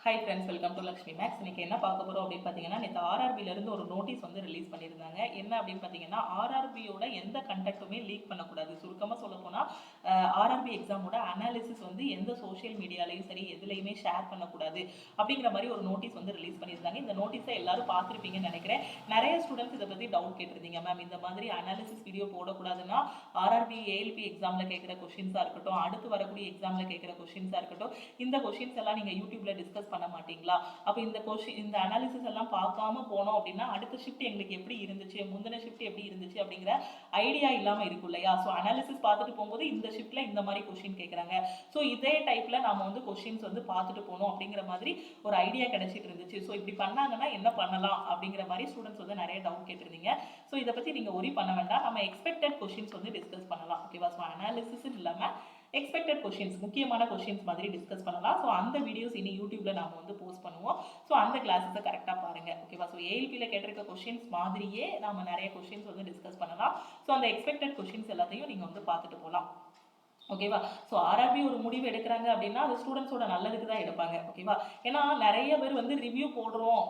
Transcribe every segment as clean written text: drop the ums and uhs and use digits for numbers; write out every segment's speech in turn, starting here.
Hi friends, welcome to Lakshmi makes. இன்னைக்கு என்ன பார்க்க போகிறோம் அப்படின்னு பார்த்தீங்கன்னா, நேற்று ஆர்ஆர்பியிலேருந்து ஒரு நோட்டீஸ் வந்து ரிலீஸ் பண்ணியிருந்தாங்க. என்ன அப்படின்னு பார்த்தீங்கன்னா, ஆர்ஆர்பியோட எந்த கண்டெக்ட்டுமே லீக் பண்ணக்கூடாது. சுருக்கமாக சொல்ல போனால் ஆர்ஆர்பி எக்ஸாமோட அனாலிசிஸ் வந்து எந்த சோஷியல் மீடியாலையும் சரி எதுலையுமே ஷேர் பண்ணக்கூடாது அப்படிங்கிற மாதிரி ஒரு நோட்டீஸ் வந்து ரிலீஸ் பண்ணியிருந்தாங்க. இந்த நோட்டீஸை எல்லாரும் பார்த்துருப்பீங்கன்னு நினைக்கிறேன். நிறைய ஸ்டூடெண்ட்ஸ் இதை பற்றி டவுட் கேட்டிருந்தீங்க. மேம், இந்த மாதிரி அனாலிசிஸ் வீடியோ போடக்கூடாதுன்னா ஆர்ஆர்பி ஏஎல்பி எக்ஸாமில் கேட்குற கொஷின்ஸாக இருக்கட்டும், அடுத்து வரக்கூடிய எக்ஸாமில் கேட்குற கொஷின்ஸாக இருக்கட்டும், இந்த கொஷின்ஸ் எல்லாம் நீங்கள் யூடியூப்ல டிஸ்கஸ் பண்ண மாட்டீங்களா? அப்போ இந்த அனாலிசிஸ் எல்லாம் பார்க்காம போனோம் அப்படின்னா அடுத்த ஷிஃப்ட் எங்களுக்கு எப்படி இருந்துச்சு, முந்தின ஷிஃப்ட் எப்படி இருந்துச்சு அப்படிங்கிற ஐடியா இல்லாம இருக்கும் இல்லையா? ஸோ அனாலிசிஸ் பார்த்துட்டு போகும்போது இந்த ஷிஃப்ட்ல இந்த மாதிரி கொஸ்டின் கேட்குறாங்க, ஸோ இதே டைப்ல நாம வந்து கொஸ்டின்ஸ் வந்து பார்த்துட்டு போகணும் அப்படிங்கிற மாதிரி ஒரு ஐடியா கிடைச்சிட்டு இருந்துச்சு. ஸோ இப்படி பண்ணாங்கன்னா என்ன பண்ணலாம் அப்படிங்கிற மாதிரி ஸ்டூடெண்ட்ஸ் வந்து நிறைய டவுட் கேட்டிருந்தீங்க. ஸோ இதை பத்தி நீங்க ஒரி பண்ண வேண்டாம். நம்ம எக்ஸ்பெக்டட் கொஸ்டின்ஸ் வந்து டிஸ்கஸ் பண்ணலாம். ஓகேவா? ஸோ அனாலிசிஸ் இல்லாம எக்ஸ்பெக்டட் கொஸ்டின்ஸ், முக்கியமான கொஸ்டின்ஸ் மாதிரி டிஸ்கஸ் பண்ணலாம். ஸோ அந்த வீடியோஸ் இனி யூடியூப்ல நாம வந்து போஸ்ட் பண்ணுவோம். ஸோ அந்த கிளாஸஸை கரெக்டாக பாருங்க. ஓகேவா? ஸோ ஏஎல்பியில் கேட்டிருக்க கொஸ்டின்ஸ் மாதிரியே நாம நிறைய கொஸ்டின்ஸ் வந்து டிஸ்கஸ் பண்ணலாம். ஸோ அந்த எக்ஸ்பெக்டட் கொஸ்டின்ஸ் எல்லாத்தையும் நீங்க வந்து பார்த்துட்டு போகலாம். ஓகேவா? ஸோ ஆர்ஆர்பி ஒரு முடிவு எடுக்கிறாங்க அப்படின்னா அது ஸ்டூடெண்ட்ஸோட நல்லதுக்கு தான் எடுப்பாங்க. ஓகேவா? ஏன்னா நிறைய பேர் வந்து ரிவ்யூ போடுறோம்,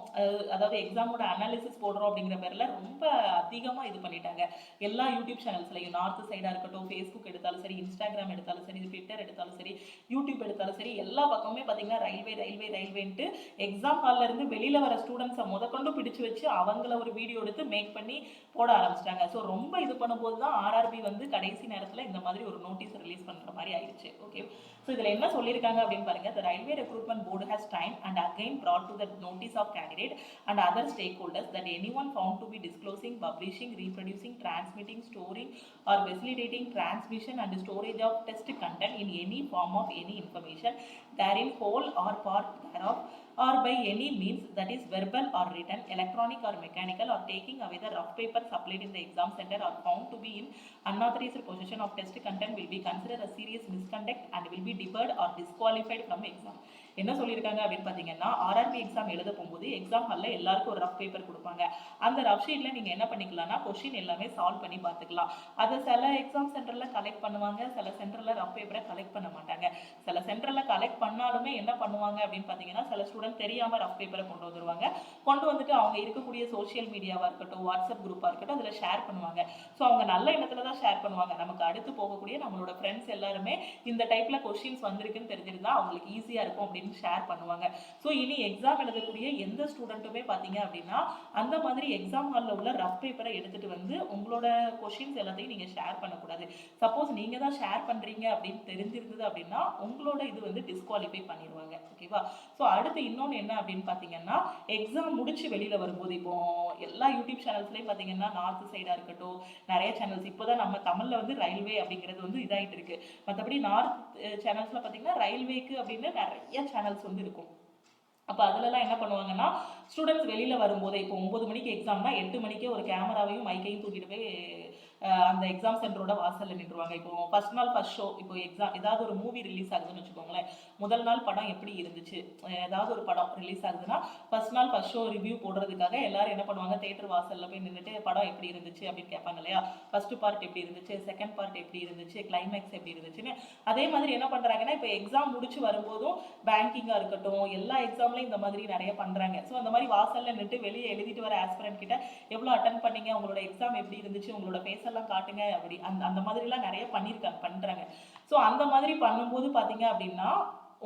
அதாவது எக்ஸாமோட அனாலிசிஸ் போடுறோம் அப்படிங்கிற பேர்ல ரொம்ப அதிகமாக இது பண்ணிட்டாங்க. எல்லா யூடியூப் சேனல்ஸ்லையும், நார்த் சைடாக இருக்கட்டும், ஃபேஸ்புக் எடுத்தாலும் சரி, இன்ஸ்டாகிராம் எடுத்தாலும் சரி, ட்விட்டர் எடுத்தாலும் சரி, யூடியூப் எடுத்தாலும் சரி, எல்லா பக்கமே பார்த்தீங்கன்னா ரயில்வேன்ட்டு எக்ஸாம் ஹாலில் இருந்து வெளியில் வர ஸ்டூடெண்ட்ஸை முதற்கொண்டு பிடிச்சு வச்சு அவங்கள ஒரு வீடியோ எடுத்து மேக் பண்ணி போட ஆரம்பிச்சிட்டாங்க. ஸோ ரொம்ப இது பண்ணும்போது தான் ஆர்ஆர்பி வந்து கடைசி நேரத்தில் இந்த மாதிரி ஒரு நோட்டீஸ் ரிலீஸ் பண்ற மாதிரி ஆயிடுச்சு. ஓகே, சோ இதுல என்ன சொல்லிருக்காங்க அப்படினு பாருங்க. The Railway Recruitment Board has time and again brought to the notice of candidate and other stakeholders that anyone found to be disclosing, publishing, reproducing, transmitting, storing or facilitating transmission and storage of test content in any form of any information therein whole or part thereof or by any means that is verbal or written, electronic or mechanical, or taking away the rough paper supplied in the exam center or found to be in unauthorized possession of test content will be considered a serious misconduct and will be debarred or disqualified from exam. என்ன சொல்லியிருக்காங்க அப்படின்னு பார்த்தீங்கன்னா, RRB exam எழுத போகும்போது exam ஹாலில் எல்லாருக்கும் ஒரு rough paper கொடுப்பாங்க. அந்த ரஃப் ஷீட்டில் நீங்கள் என்ன பண்ணிக்கலாம்னா கொஸ்டின் எல்லாமே சால்வ் பண்ணி பார்த்துக்கலாம். அதை சில எக்ஸாம் சென்டரில் கலெக்ட் பண்ணுவாங்க, சில சென்டரில் ரஃப் பேப்பரை கலெக்ட் பண்ண மாட்டாங்க. சில சென்டரில் கலெக்ட் பண்ணாலுமே என்ன பண்ணுவாங்க அப்படின்னு பார்த்தீங்கன்னா, சில ஸ்டூடெண்ட் தெரியாமல் ரஃப் பேப்பரை கொண்டு வந்துடுவாங்க. கொண்டு வந்துட்டு அவங்க இருக்கக்கூடிய சோஷியல் மீடியாவாக இருக்கட்டும், வாட்ஸ்அப் குரூப்பாக இருக்கட்டும், அதில் ஷேர் பண்ணுவாங்க. ஸோ அவங்க நல்ல எண்ணத்தில் தான் ஷேர் பண்ணுவாங்க. நமக்கு அடுத்து போகக்கூடிய நம்மளோட ஃப்ரெண்ட்ஸ் எல்லாருமே இந்த டைப்பில் கொஸ்டின்ஸ் வந்திருக்குன்னு தெரிஞ்சிருந்தா அவங்களுக்கு ஈஸியாக இருக்கும் அப்படின்னு ஷேர் பண்ணுவாங்க. ஸோ இனி எக்ஸாம் எழுதக்கூடிய எந்த ஸ்டூடெண்ட்டுமே பார்த்தீங்க அப்படின்னா அந்த மாதிரி எக்ஸாம் ஹாலில் உள்ள ரஃப் பேப்பரை எடுத்துட்டு வந்து உங்களோட கொஸ்டின்ஸ் எல்லாத்தையும் நீங்கள் ஷேர் பண்ணக்கூடாது. சப்போஸ் நீங்கள் தான் ஷேர் பண்ணுறீங்க அப்படின்னு தெரிஞ்சிருந்தது அப்படின்னா உங்களோட இது வந்து டிஸ்குவாலிஃபை பண்ணிடுவாங்க. ஓகேவா? ஸோ அடுத்து இன்னொன்று என்ன அப்படின்னு பார்த்தீங்கன்னா, எக்ஸாம் முடிச்சு வெளியில் வரும்போது இப்போ எல்லா யூடியூப் சேனல்ஸ்லையும் பார்த்தீங்கன்னா நார்த் சைடாக இருக்கட்டும், நிறைய சேனல்ஸ் இப்போதான் நம்ம தமிழில் வந்து ரயில்வே அப்படிங்கிறது வந்து இதாகிட்டு இருக்கு. மற்றபடி நார்த் சேனல்ஸில் பார்த்தீங்கன்னா ரயில்வேக்கு அப்படின்னு நிறைய சேனல்ஸ் வந்து இருக்கும். அப்போ அதுலலாம் என்ன பண்ணுவாங்கன்னா, ஸ்டூடெண்ட்ஸ் வெளியில் வரும்போதே இப்போ 9 மணிக்கு எக்ஸாம்னா 8 மணிக்கே ஒரு கேமராவையும் மைக்கையும் தூக்கிட்டு போய் அந்த எக்ஸாம் சென்டரோட வாசலில் நின்றுவாங்க. இப்போ ஃபர்ஸ்ட் நாள் ஃபர்ஸ்ட் ஷோ, இப்போ எக்ஸாம் ஏதாவது ஒரு மூவி ரிலீஸ் ஆகுதுன்னு வச்சுக்கோங்களேன், முதல் நாள் படம் எப்படி இருந்துச்சு, ஏதாவது ஒரு படம் ரிலீஸ் ஆகுதுன்னா ஃபர்ஸ்ட் நாள் ஃபர்ஸ்ட் ஷோ ரிவ்யூ போடுறதுக்காக எல்லாரும் என்ன பண்ணுவாங்க, தேட்டர் வாசலில் போய் நின்றுட்டு படம் எப்படி இருந்துச்சு அப்படின்னு கேட்பாங்க இல்லையா? ஃபர்ஸ்ட் பார்ட் எப்படி இருந்துச்சு, செகண்ட் பார்ட் எப்படி இருந்துச்சு, கிளைமேக்ஸ் எப்படி இருந்துச்சுன்னு. அதே மாதிரி என்ன பண்ணுறாங்கன்னா, இப்போ எக்ஸாம் முடிச்சு வரும்போதும் பேங்கிங்காக இருக்கட்டும், எல்லா எக்ஸாம்லையும் இந்த மாதிரி நிறைய பண்ணுறாங்க. ஸோ அந்த மாதிரி வாசலில் நின்றுட்டு வெளியே எழுதிட்டு வர ஆஸ்பிரண்ட் கிட்ட எவ்வளோ அட்டன் பண்ணீங்க, உங்களோட எக்ஸாம் எப்படி இருந்துச்சு, உங்களோட ஃபேஸ் எல்லாம் காட்டுங்க, அப்படி அந்த மாதிரிலாம் நிறைய பண்றாங்க. ஸோ அந்த மாதிரி பண்ணும்போது பார்த்தீங்க அப்படின்னா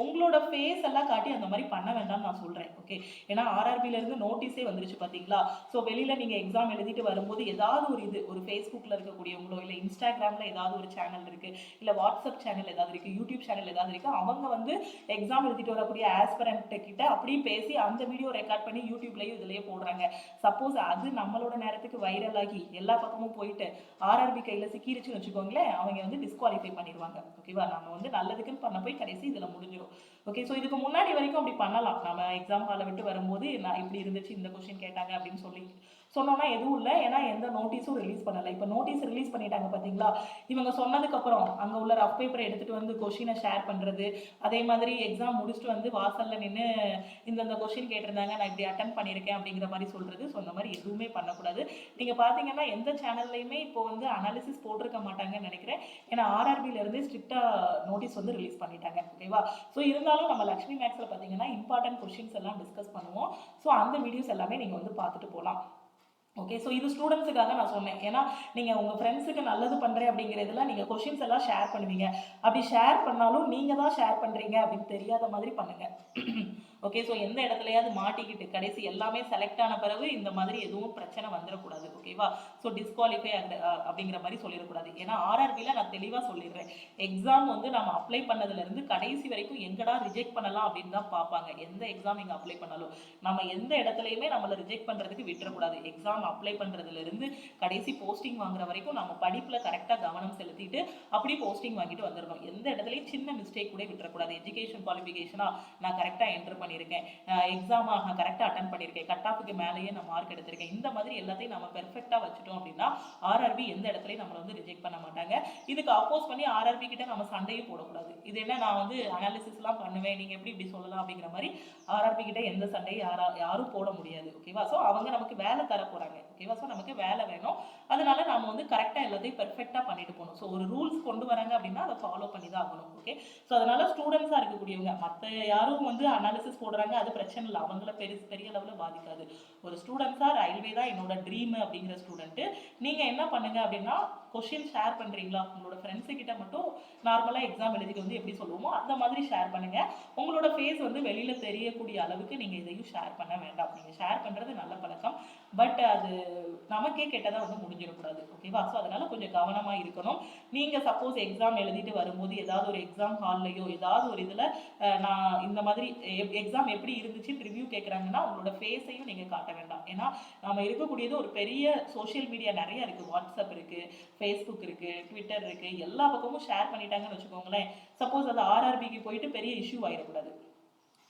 உங்களோட ஃபேஸ் எல்லாம் காட்டி அந்த மாதிரி பண்ண வேண்டாம்னு நான் சொல்றேன். ஓகே, ஏன்னா ஆர்ஆர்பில இருந்து நோட்டீஸே வந்துருச்சு பாத்தீங்களா? ஸோ வெளியில நீங்க எக்ஸாம் எழுதிட்டு வரும்போது ஏதாவது ஒரு இது, ஒரு ஃபேஸ்புக்ல இருக்கக்கூடியவங்களோ இல்லை இன்ஸ்டாகிராம்ல ஏதாவது ஒரு சேனல் இருக்கு, இல்லை வாட்ஸ்அப் சேனல் ஏதாவது இருக்கு, யூடியூப் சேனல் ஏதாவது இருக்கு, அவங்க வந்து எக்ஸாம் எழுதிட்டு வரக்கூடிய ஆஸ்பிரண்ட் கிட்ட அப்படியே பேசி அந்த வீடியோ ரெக்கார்ட் பண்ணி யூடியூப்லயும் இதுலயே போடுறாங்க. சப்போஸ் அது நம்மளோட நேரத்துக்கு வைரல் ஆகி எல்லா பக்கமும் போயிட்டு ஆர்ஆர்பி கையில சிக்கிருச்சுன்னு வச்சுக்கோங்களேன், அவங்க வந்து டிஸ்குவாலிஃபை பண்ணிடுவாங்க. ஓகேவா? நம்ம வந்து நல்லதுக்குன்னு பண்ண போய் கடைசி இதுல முடிஞ்சிடும். ஓகே, ஸோ இதுக்கு முன்னாடி வரைக்கும் அப்படி பண்ணலாம். நம்ம எக்ஸாம் ஹாலை விட்டு வரும்போது நான் இப்படி இருந்துச்சு, இந்த கொஸ்டின் கேட்டாங்க அப்படின்னு சொன்னோன்னா எதுவும் இல்லை, ஏன்னா எந்த நோட்டீஸும் ரிலீஸ் பண்ணலை. இப்போ நோட்டீஸ் ரிலீஸ் பண்ணிட்டாங்க பார்த்தீங்களா, இவங்க சொன்னதுக்கப்புறம் அங்கே உள்ள ரஃப் பேப்பரை எடுத்துகிட்டு வந்து கொஷினை ஷேர் பண்ணுறது, அதே மாதிரி எக்ஸாம் முடிச்சுட்டு வந்து வாசலில் நின்று இந்தந்த கொஷின் கேட்டிருந்தாங்க, நான் இப்படி அட்டன் பண்ணியிருக்கேன் அப்படிங்கிற மாதிரி சொல்கிறது. ஸோ அந்த மாதிரி எதுவுமே பண்ணக்கூடாது. நீங்கள் பார்த்தீங்கன்னா எந்த சேனல்லையுமே இப்போ வந்து அனாலிசிஸ் போட்டிருக்க மாட்டாங்கன்னு நினைக்கிறேன். ஏன்னா ஆர்ஆர்பியிலேருந்து ஸ்ட்ரிக்டாக நோட்டீஸ் வந்து ரிலீஸ் பண்ணிட்டாங்க. ஓகேவா? ஸோ இருந்தாலும் நம்ம லக்ஷ்மி மேக்ஸில் பார்த்தீங்கன்னா இம்பார்ட்டன்ட் கொஷின்ஸ் எல்லாம் டிஸ்கஸ் பண்ணுவோம். ஸோ அந்த வீடியோஸ் எல்லாமே நீங்கள் வந்து பார்த்துட்டு போகலாம். ஓகே, ஸோ இது ஸ்டூடெண்ட்ஸுக்காக நான் சொன்னேன். ஏன்னா நீங்கள் உங்கள் ஃப்ரெண்ட்ஸுக்கு நல்லது பண்ணுறேன் அப்படிங்கிறதுல நீங்கள் கொஷின்ஸ் எல்லாம் ஷேர் பண்ணுவீங்க. அப்படி ஷேர் பண்ணாலும் நீங்கள் தான் ஷேர் பண்ணுறீங்க அப்படின்னு தெரியாத மாதிரி பண்ணுங்கள். ஓகே, ஸோ எந்த இடத்துலையாவது மாட்டிக்கிட்டு கடைசி எல்லாமே செலக்ட் ஆன பிறகு இந்த மாதிரி எதுவும் பிரச்சனை வந்துடக்கூடாது. ஓகேவா? ஸோ டிஸ்குவாலிஃபை அப்படிங்கிற மாதிரி சொல்லிடக்கூடாது. ஏன்னா ஆர்ஆர்பியில் நான் தெளிவாக சொல்லிடுறேன், எக்ஸாம் வந்து நம்ம அப்ளை பண்ணதுலேருந்து கடைசி வரைக்கும் எங்கடா ரிஜெக்ட் பண்ணலாம் அப்படின்னு தான் பார்ப்பாங்க. எந்த எக்ஸாம் நீங்கள் அப்ளை பண்ணாலும் நம்ம எந்த இடத்துலையுமே நம்மளை ரிஜெக்ட் பண்ணுறதுக்கு விட்டுறக்கூடாது. எக்ஸாம் அப்ளை பண்ணுறதுலேருந்து கடைசி போஸ்டிங் வாங்குற வரைக்கும் நம்ம படிப்பில் கரெக்டாக கவனம் செலுத்திட்டு அப்படி போஸ்டிங் வாங்கிட்டு வந்துடணும். எந்த இடத்துலையும் சின்ன மிஸ்டேக் கூட விட்டுறக்கூடாது. எஜுகேஷன் குவாலிஃபிகேஷனாக நான் கரெக்டாக என்டர் பண்ணியிருக்கேன், எக்ஸாம் நான் கரெக்டாக அட்டன் பண்ணியிருக்கேன், கட் ஆஃபுக்கு மேலேயே நான் மார்க் எடுத்திருக்கேன், இந்த மாதிரி எல்லாத்தையும் நம்ம பெர்ஃபெக்டாக வச்சுட்டோம் அப்படின்னா ஆர்ஆர்பி எந்த இடத்துலையும் நம்மளை வந்து ரிஜெக்ட் பண்ண மாட்டாங்க. இதுக்கு அப்போஸ் பண்ணி ஆர்ஆர்பி கிட்ட நம்ம சண்டையும் போடக்கூடாது. இது என்ன நான் வந்து அனாலிசிஸ்லாம் பண்ணுவேன், நீங்கள் எப்படி இப்படி சொல்லலாம் அப்படிங்கிற மாதிரி ஆர்ஆர்பி கிட்ட எந்த சண்டையும் யாரும் போட முடியாது. ஓகேவா? ஸோ அவங்க நமக்கு வேலை தர போகிறாங்க. ஓகேவா? ஸோ நமக்கு வேலை வேணும், அதனால நம்ம வந்து கரெக்டாக எல்லாத்தையும் பெர்ஃபெக்டாக பண்ணிட்டு போகணும். ஸோ ஒரு ரூல்ஸ் கொண்டு வராங்க அப்படின்னா அதை ஃபாலோ பண்ணி தான் ஆகணும். ஓகே, ஸோ அதனால ஸ்டூடெண்ட்ஸாக இருக்கக்கூடியவங்க மற்ற யாரும் வந்து அனாலிசிஸ் போடுறாங்க, அது பிரச்சனை இல்லை, அவங்கள பெரிய லெவலில் பாதிக்காது. ஒரு ஸ்டூடெண்ட்ஸாக ரயில்வே தான் என்னோட ட்ரீம் அப்படிங்கிற ஸ்டூடெண்ட்டு நீங்கள் என்ன பண்ணுங்க அப்படின்னா, கொஷின் ஷேர் பண்ணுறீங்களா உங்களோட ஃப்ரெண்ட்ஸு கிட்ட மட்டும் நார்மலாக எக்ஸாம் எழுதிட்டு வந்து எப்படி சொல்லுவோமோ அந்த மாதிரி ஷேர் பண்ணுங்கள். உங்களோட ஃபேஸ் வந்து வெளியில் தெரியக்கூடிய அளவுக்கு நீங்கள் இதையும் ஷேர் பண்ண வேண்டாம். நீங்கள் ஷேர் பண்ணுறது நல்ல பழக்கம், பட் அது நமக்கே கெட்டதாக வந்து முடிஞ்சிடக்கூடாது. ஓகேவா? ஸோ அதனால் கொஞ்சம் கவனமாக இருக்கணும். நீங்கள் சப்போஸ் எக்ஸாம் எழுதிட்டு வரும்போது ஏதாவது ஒரு எக்ஸாம் ஹால்லையோ ஏதாவது ஒரு இதில் நான் இந்த மாதிரி எக்ஸாம் எப்படி இருந்துச்சுன்னு ரிவ்யூ கேட்குறாங்கன்னா உங்களோட ஃபேஸையும் நீங்கள் காட்ட வேண்டாம். ஏன்னா நம்ம இருக்கக்கூடியது ஒரு பெரிய சோஷியல் மீடியா நிறைய இருக்குது. வாட்ஸ்அப் இருக்குது, ஃபேஸ்புக் இருக்குது, ட்விட்டர் இருக்குது, எல்லா பக்கமும் ஷேர் பண்ணிட்டாங்கன்னு வச்சுக்கோங்களேன். சப்போஸ் அது ஆர்ஆர்பிக்கு போயிட்டு பெரிய இஷ்யூ ஆகிடக்கூடாது.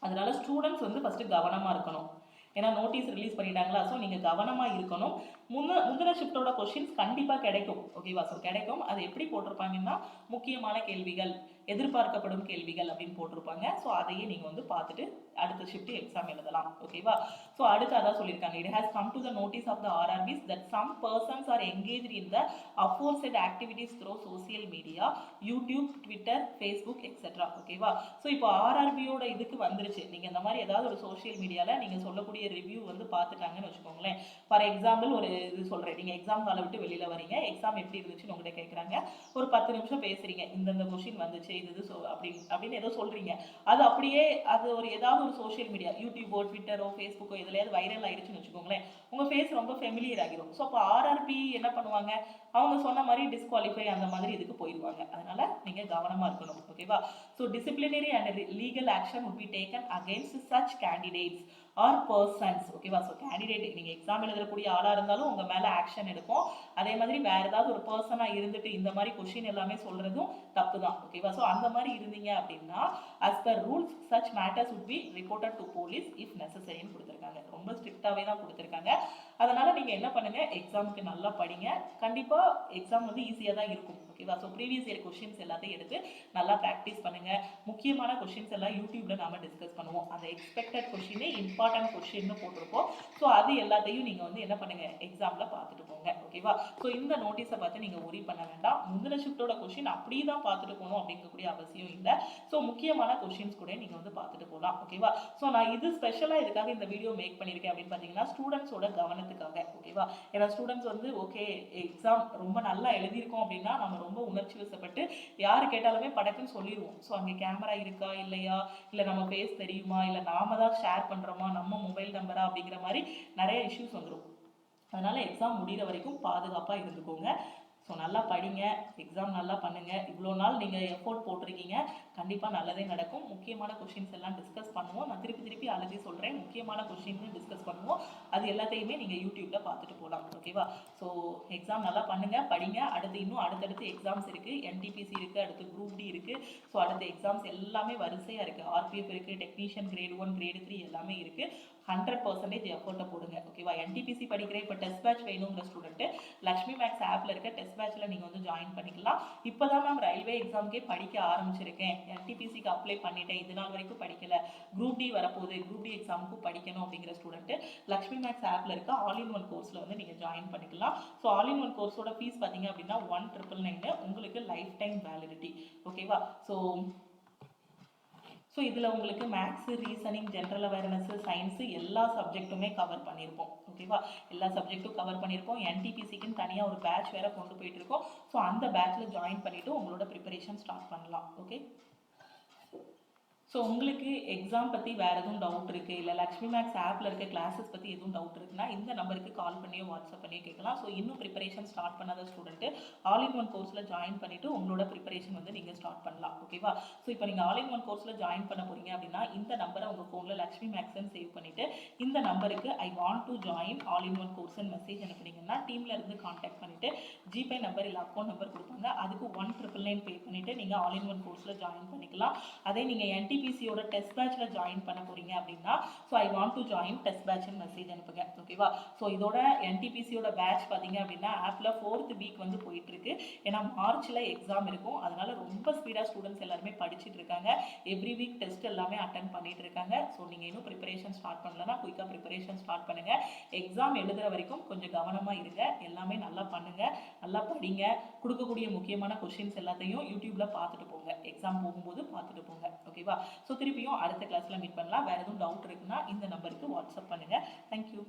அதனால ஸ்டூடெண்ட்ஸ் வந்து ஃபஸ்ட்டு கவனமாக இருக்கணும். ஏன்னா நோட்டீஸ் ரிலீஸ் பண்ணிட்டாங்களா, ஸோ நீங்கள் கவனமாக இருக்கணும். முந்தின ஷிஃப்டோட கொஷின்ஸ் கண்டிப்பாக கிடைக்கும். ஓகேவா? ஸோ கிடைக்கும். அது எப்படி போட்டிருப்பாங்கன்னா முக்கியமான கேள்விகள், எதிர்பார்க்கப்படும் கேள்விகள் அப்படின்னு போட்டிருப்பாங்க. ஸோ அதையே நீங்கள் வந்து பார்த்துட்டு அடுத்த ஷிஃப்ட் எக்ஸாம் எழுதலாம். ஓகேவா? ஸோ அடுத்து அதான் சொல்லியிருக்காங்க, it has come to the notice of the RRBs that some persons are engaged in the aforesaid activities through social media, YouTube, Twitter, Facebook etcetera. ஓகேவா? ஸோ இப்போ ஆர்ஆர்பியோட இதுக்கு வந்துருச்சு. நீங்கள் இந்த மாதிரி ஏதாவது ஒரு சோஷியல் மீடியாவில் நீங்கள் சொல்லக்கூடிய ரிவ்யூ வந்து பார்த்துட்டாங்கன்னு வச்சுக்கோங்களேன். ஃபார் எக்ஸாம்பிள் ஒரு இது சொல்கிறேன், நீங்கள் எக்ஸாம் ஹாலை விட்டு வெளியில் வரீங்க, எக்ஸாம் எப்படி இருந்துச்சுன்னு உங்கள்கிட்ட கேட்குறாங்க, ஒரு 10 நிமிஷம் பேசுகிறீங்க, இந்தந்த கொஷின் வந்துச்சு, இது அப்படின்னு ஏதோ சொல்கிறீங்க. அது அப்படியே அது ஒரு ஏதாவது ஒரு சோஷியல் மீடியா, யூடியூபோ, ட்விட்டரோ, ஃபேஸ்புக்கோ எதுலையாவது வைரல் ஆயிடுச்சுன்னு வச்சுக்கோங்களேன், உங்கள் ஃபேஸ் ரொம்ப ஃபெமிலியர் ஆகிடும். ஸோ அப்போ ஆர்ஆர்பி என்ன பண்ணுவாங்க, அவங்க சொன்ன மாதிரி டிஸ்குவாலிஃபை அந்த மாதிரி இதுக்கு போயிடுவாங்க. அதனால நீங்கள் கவனமாக இருக்கணும். ஓகேவா? So disciplinary and legal action would be taken against such candidates or persons. ஓகேவா? ஸோ கேண்டிடேட் நீங்கள் எக்ஸாம் எழுதக்கூடிய ஆளாக இருந்தாலும் உங்கள் மேலே ஆக்ஷன் எடுக்கும். அதே மாதிரி வேறு ஏதாவது ஒரு பர்சனாக இருந்துட்டு இந்த மாதிரி கொஷின் எல்லாமே சொல்கிறதும் தப்பு தான். ஓகேவா? ஸோ அந்த மாதிரி இருந்தீங்க அப்படின்னா as per rules such matters would be reported to police if necessary ன்னு கொடுத்துருக்காங்க. ரொம்ப ஸ்ட்ரிக்டாகவே தான் கொடுத்துருக்காங்க. அதனால் நீங்கள் என்ன பண்ணுங்கள், எக்ஸாமுக்கு நல்லா படிங்க. கண்டிப்பாக எக்ஸாம் வந்து ஈஸியாக தான் இருக்கும். ஓகேவா? ஸோ ப்ரீவியஸ் இயர் கொஷின்ஸ் எல்லாத்தையும் எடுத்து நல்லா ப்ராக்டிஸ் பண்ணுங்கள். முக்கியமான கொஷின்ஸ் எல்லாம் யூடியூப்பில் நாம் டிஸ்கஸ் பண்ணுவோம். அந்த எக்ஸ்பெக்டட் கொஷினே இம்பார்ட்டன்ட் கொஷின்னு போட்டிருப்போம். ஸோ அது எல்லாத்தையும் நீங்கள் வந்து என்ன பண்ணுங்கள், எக்ஸாமில் பார்த்துட்டு போங்க. ஓகேவா? ஸோ இந்த நோட்டீஸை பார்த்து நீங்கள் ஒரி பண்ண வேண்டாம். முந்தின ஷிஃப்டோட கொஷின் அப்படியே தான் பார்த்துட்டு போகணும் அப்படிங்கக்கூடிய அவசியம் இல்லை. ஸோ முக்கியமான கொஷின்ஸ் கூட நீங்கள் வந்து பார்த்துட்டு போகலாம். ஓகேவா? ஸோ நான் இது ஸ்பெஷலாக இதுக்காக இந்த வீடியோ மேக் பண்ணியிருக்கேன் அப்படின்னு பார்த்தீங்கன்னா ஸ்டூடெண்ட்ஸோட கவனத்துக்காக. ஓகேவா? ஏன்னா ஸ்டூடெண்ட்ஸ் வந்து ஓகே எக்ஸாம் ரொம்ப நல்லா எழுதியிருக்கோம் அப்படின்னா நம்ம ரொம்ப உணர்ச்சி வசப்பட்டு யார் கேட்டாலுமே படக்குன்னு சொல்லிடுவோம். ஸோ அங்கே கேமரா இருக்கா இல்லையா, இல்லை நம்ம ஃபேஸ் தெரியுமா, இல்லை நாம தான் ஷேர் பண்ணுறோமா, நம்ம மொபைல் நம்பரா அப்படிங்கிற மாதிரி நிறைய இஷ்யூஸ் வந்துடும். அதனால எக்ஸாம் முடிகிற வரைக்கும் பாதுகாப்பாக இருந்துக்கோங்க. ஸோ நல்லா படிங்க, எக்ஸாம் நல்லா பண்ணுங்கள். இவ்வளோ நாள் நீங்கள் எஃபோர்ட் போட்டிருக்கீங்க, கண்டிப்பாக நல்லதே நடக்கும். முக்கியமான கொஷின்ஸ் எல்லாம் டிஸ்கஸ் பண்ணுவோம். நான் திருப்பி திருப்பி அழுதி சொல்கிறேன், முக்கியமான கொஷின்ஸ் டிஸ்கஸ் பண்ணுவோம். அது எல்லாத்தையுமே நீங்கள் யூடியூப்பில் பார்த்துட்டு போகலாம். ஓகேவா? ஸோ எக்ஸாம் நல்லா பண்ணுங்கள், படிங்க. இன்னும் அடுத்தடுத்து எக்ஸாம்ஸ் இருக்குது. என்டிபிசி இருக்குது, அடுத்து குரூப் டி இருக்குது. ஸோ அடுத்த எக்ஸாம்ஸ் எல்லாமே வரிசையாக இருக்குது. ஆர்பிஎஃப் இருக்குது, டெக்னீஷியன் கிரேட் 1 கிரேட் 3 எல்லாமே இருக்குது. 100% எஃபர்ட்டை போடுங்க. ஓகேவா? என்டிபிசி படிக்கிறேன், இப்போ டெஸ்ட் பேட்ச் வேணுங்கிற ஸ்டூடெண்ட்டு லக்ஷ்மி மேக்ஸ் ஆப்பில் இருக்க டெஸ்ட் பேட்சில் நீங்கள் வந்து ஜாயின் பண்ணிக்கலாம். இப்போ தான் மேம் ரயில்வே எக்ஸாமுக்கே படிக்க ஆரம்பிச்சிருக்கேன், என்டிபிசிக்கு அப்ளை பண்ணிட்டேன், இது நாள் வரைக்கும் படிக்கல, குரூப் டி வரப்போகுது, குரூப் டி எக்ஸாமுக்கும் படிக்கணும் அப்படிங்கிற ஸ்டூடெண்ட்டு லக்ஷ்மி மேக்ஸ் ஆப்பில் இருக்க ஆல் இன் ஒன் கோர்ஸில் வந்து நீங்கள் ஜாயின் பண்ணிக்கலாம். ஸோ ஆல் இன் ஒன் கோர்ஸோட ஃபீஸ் பார்த்தீங்க அப்படின்னா 1999 உங்களுக்கு லைஃப் டைம் வேலிடிட்டி. ஓகேவா? ஸோ இதில் உங்களுக்கு maths, reasoning, general awareness, science எல்லா சப்ஜெக்ட்டுமே கவர் பண்ணியிருப்போம். ஓகேவா? எல்லா சப்ஜெக்ட்டும் கவர் பண்ணியிருப்போம். என்டிபிசிக்குன்னு தனியாக ஒரு பேட்ச் வேறு கொண்டு போயிட்டு இருக்கோம். ஸோ அந்த பேட்சில் ஜாயின் பண்ணிவிட்டு உங்களோட ப்ரிப்பரேஷன் ஸ்டார்ட் பண்ணலாம். ஓகே? ஸோ உங்களுக்கு எக்ஸாம் பற்றி வேறு எதுவும் டவுட் இருக்குது, இல்லை லக்ஷ்மி மேக்ஸ் ஆப்பில் இருக்க கிளாஸஸ் பற்றி எதுவும் டவுட் இருக்குன்னா இந்த நம்பருக்கு கால் பண்ணியோ வாட்ஸ்அப் பண்ணியோ கேட்கலாம். ஸோ இன்னும் ப்ரிப்பரேஷன் ஸ்டார்ட் பண்ணாத ஸ்டூடெண்ட்டு ஆல் இன் ஒன் கோர்ஸில் ஜாயின் பண்ணிவிட்டு உங்களோட ப்ரிப்பரேஷன் வந்து நீங்கள் ஸ்டார்ட் பண்ணலாம். ஓகேவா? ஸோ இப்போ நீங்கள் ஆல் இன் ஒன் கோர்ஸில் ஜாயின் பண்ண போகிறீங்க அப்படின்னா இந்த நம்பரை உங்கள் ஃபோனில் லக்ஷ்மி மேக்ஸ்ன்னு சேவ் பண்ணிவிட்டு இந்த நம்பருக்கு I want to join all in one கோர்ஸ்ன்னு மெசேஜ் அனுப்புனீங்கன்னா டீமில் இருந்து கான்டாக்ட் பண்ணிவிட்டு ஜிபே நம்பர் இல்லை அக்கௌண்ட் நம்பர் கொடுப்பாங்க. அதுக்கு 1999 பே பண்ணிவிட்டு நீங்கள் ஆல் இன் ஒன் கோர்ஸில் ஜாயின் பண்ணிக்கலாம். அதே நீங்கள் என்டிபிசியோட டெஸ்ட் பேட்ச்ல ஜாயின் பண்ண போறீங்க அப்படின்னா so I want to join test பேட்ச்னு மெசேஜ் அனுப்புங்க. ஓகேவா? ஸோ இதோட என்டிபிசியோட பேட்ச் பார்த்தீங்க அப்படின்னா ஆப்பில் 4th வீக் வந்து போயிட்டு இருக்கு. ஏன்னா மார்ச்ல எக்ஸாம் இருக்கும், அதனால ரொம்ப ஸ்பீடாக ஸ்டூடெண்ட்ஸ் எல்லாருமே படிச்சுட்டு இருக்காங்க. எவ்ரி வீக் டெஸ்ட் எல்லாமே அட்டன் பண்ணிட்டு இருக்காங்க. ஸோ நீங்கள் இன்னும் ப்ரிப்பரேஷன் ஸ்டார்ட் பண்ணலன்னா குயிக்காக ப்ரிப்பரேஷன் ஸ்டார்ட் பண்ணுங்க. எக்ஸாம் எழுதுற வரைக்கும் கொஞ்சம் கவனமாக இருங்க, எல்லாமே நல்லா பண்ணுங்க, நல்லா படிங்க. கொடுக்கக்கூடிய முக்கியமான கொஸ்டின்ஸ் எல்லாத்தையும் யூடியூப்ல பார்த்துட்டு போங்க, எக்ஸாம் போகும்போது பார்த்துட்டு போங்க. ஓகேவா? ஸோ திருப்பியும் அடுத்த கிளாஸ்ல மீட் பண்ணலாம். வேற எதுவும் டவுட் இருக்குன்னா இந்த நம்பருக்கு வாட்ஸ்அப் பண்ணுங்க. தேங்க்யூ.